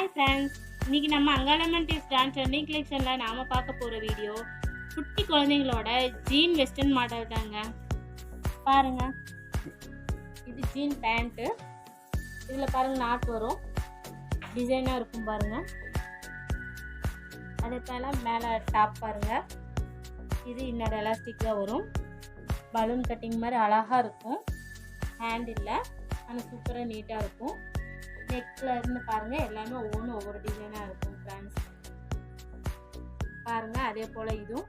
Hi friends, இன்னைக்கு நம்ம Angalamman taste dance trending கலெக்ஷனில் நாம் பார்க்க போகிற வீடியோ குட்டி குழந்தைங்களோட ஜீன் வெஸ்டர்ன் மாடல் தாங்க. பாருங்க, இது ஜீன் பேண்ட்டு. இதில் பாருங்கள் நாட் வரும், டிசைனாக இருக்கும் பாருங்கள். அதே போல் மேலே டாப் பாருங்கள், இது இன்னர் எலாஸ்டிக்கில் வரும். பலூன் கட்டிங் மாதிரி அழகாக இருக்கும். ஹேண்ட் இல்லை, ஆனால் சூப்பராக நீட்டாக இருக்கும். நெக்கில் இருந்து பாருங்கள், எல்லாமே ஒவ்வொரு டிசைனாக இருக்கும் ஃப்ரெண்ட்ஸ். பாருங்கள், அதே போல் இதுவும்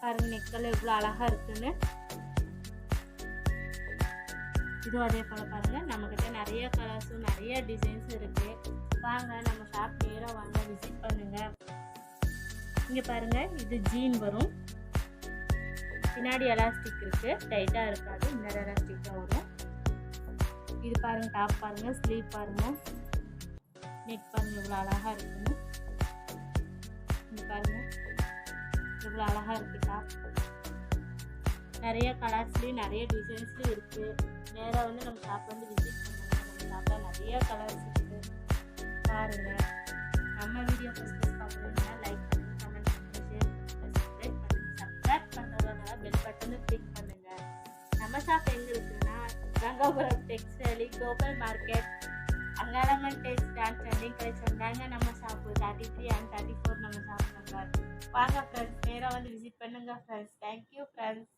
பாருங்கள், நெக்கில் எவ்வளோ அழகாக இருக்குன்னு. இதுவும் அதே போல் பாருங்கள், நம்மக்கிட்ட நிறைய கலர்ஸும் நிறைய டிசைன்ஸும் இருக்குது. வாங்க நம்ம ஷாப் நேராக வாங்க, விசிட் பண்ணுங்கள். இங்கே பாருங்கள், இது ஜீன் வரும். பின்னாடி எலாஸ்டிக் இருக்குது, டைட்டாக இருக்காது, இன்னர் எலாஸ்டிக்காக வரும். இது பாருங்க, டாப் பாருங்க, ஸ்லீவ் பாருங்க, நெக் பாருங்க இவ்வளோ அழகா இருக்குன்னு. இது பாருங்க இவ்வளோ அழகா இருக்கு டாப். நிறைய கலர்ஸ்லேயும் நிறைய டிசைன்ஸ்லையும் இருக்கு. நேராக வந்து நம்ம ஷாப் வந்து விசிட் பண்ணுங்க. நம்ம ஷாப்பில் நிறைய கலர்ஸ் இருக்கு. பாருங்க, நம்ம வீடியோ ஃபர்ஸ்ட் பார்க்குறீங்கன்னா லைக் பண்ணுங்க, கமெண்ட் பண்ணுங்க, ஷேர் பண்ணுங்க, சப்ஸ்கிரைப் பண்ணுறதுனால பெல் பட்டனை கிளிக் பண்ணுங்க. நம்ம ஷாப் எங்கே இருக்குன்னா கங்காபுரம் டெக்ஸ்டைலி Gokul market Angalamman taste dance trending collection தாங்க நம்ம ஷாப்பு. 33 and 34 நம்ம ஷாப் நம்பர். வாங்க ஃப்ரெண்ட்ஸ், நேராக வந்து விசிட் பண்ணுங்க ஃப்ரெண்ட்ஸ். Thank you friends.